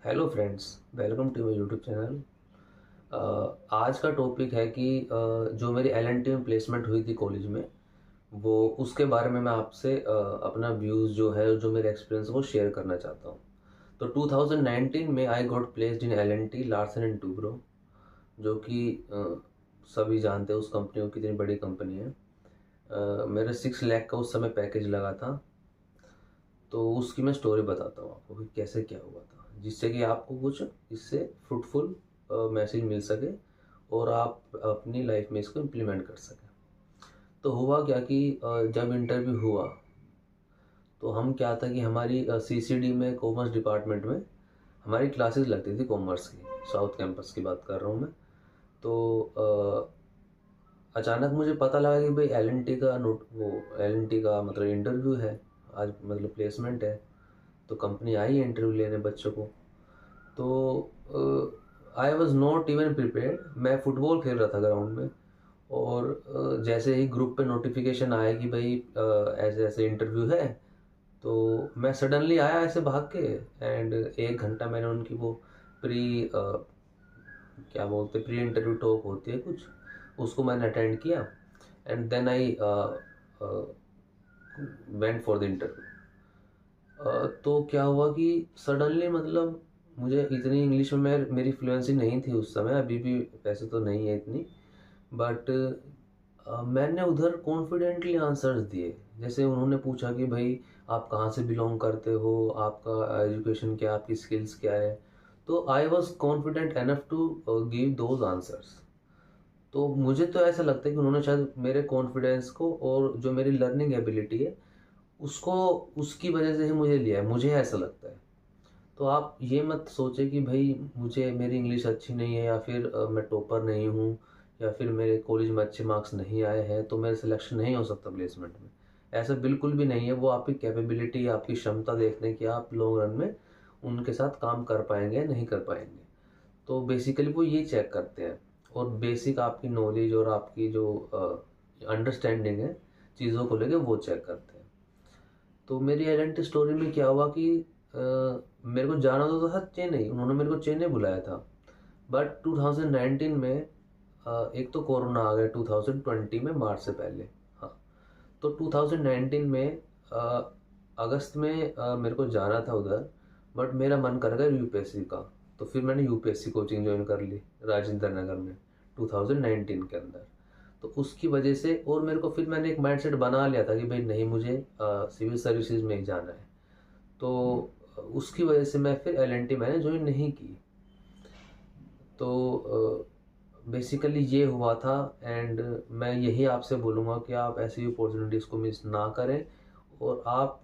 Hello friends, welcome to my YouTube channel. आज का topic है कि जो मेरी एलएनटी में प्लेसमेंट हुई थी कॉलेज में, वो उसके बारे में मैं आपसे अपना व्यूज़ जो है, जो मेरे एक्सपीरियंस वो शेयर करना चाहता हूँ। तो 2019 में I got placed in L&T Larsen and Toubro, जो कि सभी जानते हैं उस कंपनी को, कितनी बड़ी कंपनी है। मेरा 6 लाख का उस समय पैकेज लगा था। तो उसकी मैं स्टोरी बताता हूँ आपको कि कैसे क्या हुआ था, जिससे कि आपको कुछ इससे फ्रूटफुल मैसेज मिल सके और आप अपनी लाइफ में इसको इम्प्लीमेंट कर सकें। तो हुआ क्या कि जब इंटरव्यू हुआ तो हम क्या था कि हमारी सीसीडी में, कॉमर्स डिपार्टमेंट में हमारी क्लासेस लगती थी कॉमर्स की। साउथ कैंपस की बात कर रहा हूँ मैं। तो अचानक मुझे पता लगा कि भाई एलएनटी का नोट, वो एलएनटी का मतलब इंटरव्यू है आज, मतलब प्लेसमेंट है। तो कंपनी आई है इंटरव्यू लेने बच्चों को। तो I was not even prepared. मैं फुटबॉल खेल रहा था ग्राउंड में, और जैसे ही ग्रुप पे नोटिफिकेशन आया कि भाई ऐसे ऐसे इंटरव्यू है, तो मैं सडनली आया ऐसे भाग के। एंड 1 घंटा मैंने उनकी वो प्री क्या बोलते, प्री इंटरव्यू टॉक होती है कुछ, उसको मैंने अटेंड किया। And then I went for the interview. तो क्या हुआ कि सडनली, मतलब मुझे इतनी इंग्लिश में मेरी फ्लुएंसी नहीं थी उस समय, अभी भी वैसे तो नहीं है इतनी, बट मैंने उधर कॉन्फिडेंटली आंसर्स दिए। जैसे उन्होंने पूछा कि भाई आप कहाँ से बिलोंग करते हो, आपका एजुकेशन क्या, आपकी स्किल्स क्या है। तो I was confident enough to give those answers. तो मुझे तो ऐसा लगता है कि उन्होंने शायद मेरे कॉन्फिडेंस को और जो मेरी लर्निंग एबिलिटी है उसको, उसकी वजह से ही मुझे लिया है, मुझे ऐसा लगता है। तो आप ये मत सोचे कि भाई मुझे, मेरी इंग्लिश अच्छी नहीं है, या फिर मैं टॉपर नहीं हूँ, या फिर मेरे कॉलेज में अच्छे मार्क्स नहीं आए हैं तो मेरा सिलेक्शन नहीं हो सकता प्लेसमेंट में। ऐसा बिल्कुल भी नहीं है। वो आपकी कैपेबिलिटी, आपकी क्षमता देखने की आप लॉन्ग रन में उनके साथ काम कर पाएंगे या नहीं कर पाएंगे। तो बेसिकली वो ये चेक करते हैं, और बेसिक आपकी नॉलेज और आपकी जो अंडरस्टैंडिंग है चीज़ों को लेके, वो चेक करते हैं। तो मेरी आइडेंटिटी स्टोरी में क्या हुआ कि मेरे को जाना तो था चेन्नई, उन्होंने मेरे को चेन्नई बुलाया था। बट 2019 में एक तो कोरोना आ गया 2020 में, मार्च से पहले। हाँ। तो 2019 में अगस्त में मेरे को जाना था उधर, बट मेरा मन कर गया यूपीएससी का। तो फिर मैंने यूपीएससी कोचिंग ज्वाइन कर ली राजेंद्र नगर में 2019 के अंदर। तो उसकी वजह से, और मेरे को फिर मैंने एक माइंडसेट बना लिया था कि भाई नहीं, मुझे सिविल सर्विसेज में ही जाना है। तो उसकी वजह से मैं फिर एलएनटी मैंने ज्वाइन नहीं की। तो बेसिकली ये हुआ था। एंड मैं यही आपसे बोलूँगा कि आप ऐसी अपॉर्चुनिटीज़ को मिस ना करें, और आप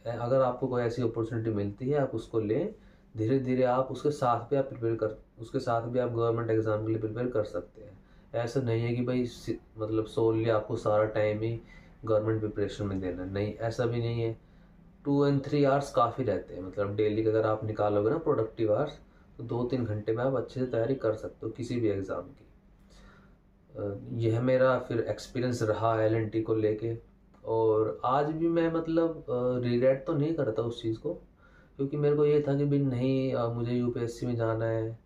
अगर आपको कोई ऐसी अपॉर्चुनिटी मिलती है आप उसको लें। धीरे धीरे आप उसके साथ भी आप प्रिपेयर कर, उसके साथ भी आप गवर्नमेंट एग्ज़ाम के लिए प्रिपेयर कर सकते हैं। ऐसा नहीं है कि भाई मतलब सोलली आपको सारा टाइम ही गवर्नमेंट प्रिपरेशन में देना है। नहीं, ऐसा भी नहीं है। 2 and 3 आवर्स काफ़ी रहते हैं, मतलब डेली का अगर आप निकालोगे ना प्रोडक्टिव आवर्स, तो 2-3 घंटे में आप अच्छे से तैयारी कर सकते हो किसी भी एग्ज़ाम की। यह मेरा फिर एक्सपीरियंस रहा एलएनटी को लेके। और आज भी मैं मतलब रिग्रेट तो नहीं करता उस चीज़ को, क्योंकि मेरे को ये था कि भाई नहीं, मुझे यूपीएससी में जाना है।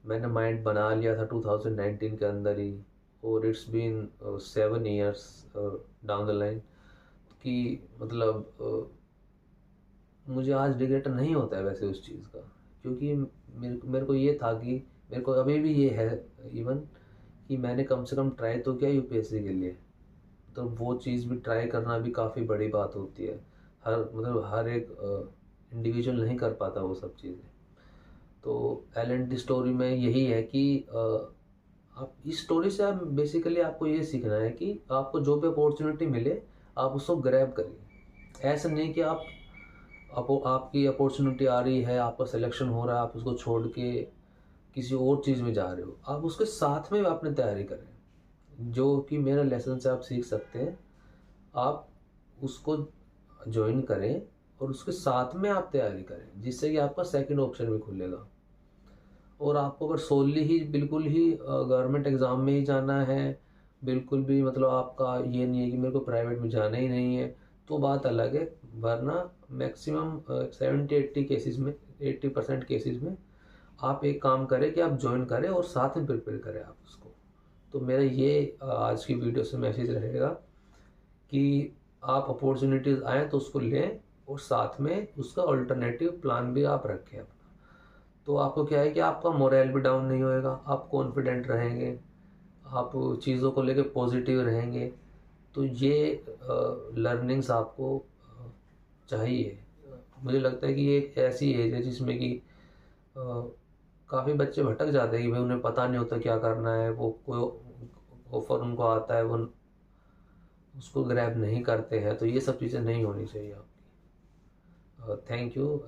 मैंने माइंड बना लिया था 2019 के अंदर ही। और it's been 7 years down the line, कि मतलब मुझे आज रिग्रेट नहीं होता है वैसे उस चीज़ का। क्योंकि मेरे को ये था कि, मेरे को अभी भी ये है इवन, कि मैंने कम से कम ट्राई तो किया यूपीएससी के लिए। तो वो चीज़ भी ट्राई करना भी काफ़ी बड़ी बात होती है। हर एक इंडिविजुअल नहीं कर पाता वो सब चीज़ें। तो एलएनटी स्टोरी में यही है कि आप इस स्टोरी से, आप बेसिकली आपको ये सीखना है कि आपको जो भी अपॉर्चुनिटी मिले आप उसको ग्रैब करिए। ऐसा नहीं कि आपकी अपॉर्चुनिटी आ रही है, आपका सिलेक्शन हो रहा है, आप उसको छोड़ के किसी और चीज़ में जा रहे हो। आप उसके साथ में अपनी तैयारी करें। जो कि मेरा लेसन से आप सीख सकते हैं, आप उसको ज्वाइन करें और उसके साथ में आप तैयारी करें, जिससे कि आपका सेकंड ऑप्शन भी खुलेगा। और आपको अगर सोलली ही, बिल्कुल ही गवर्नमेंट एग्ज़ाम में ही जाना है, बिल्कुल भी मतलब आपका ये नहीं है कि मेरे को प्राइवेट में जाना ही नहीं है, तो बात अलग है, वरना मैक्सिमम 80% केसेस में आप एक काम करें कि आप ज्वाइन करें और साथ में प्रिपेयर करें आप उसको। तो मेरा ये आज की वीडियो से मैसेज रहेगा कि आप अपॉर्चुनिटीज़ आएँ तो उसको लें और साथ में उसका अल्टरनेटिव प्लान भी आप रखें अपना। तो आपको क्या है कि आपका मोरल भी डाउन नहीं होएगा, आप कॉन्फिडेंट रहेंगे, आप चीज़ों को लेके पॉजिटिव रहेंगे। तो ये लर्निंग्स आपको चाहिए। मुझे लगता है कि ये एक ऐसी एज है जिसमें कि काफ़ी बच्चे भटक जाते हैं कि भाई उन्हें पता नहीं होता क्या करना है, वो कोई ऑफर उनको आता है वो उसको ग्रैब नहीं करते हैं। तो ये सब चीज़ें नहीं होनी चाहिए आपकी। Thank you.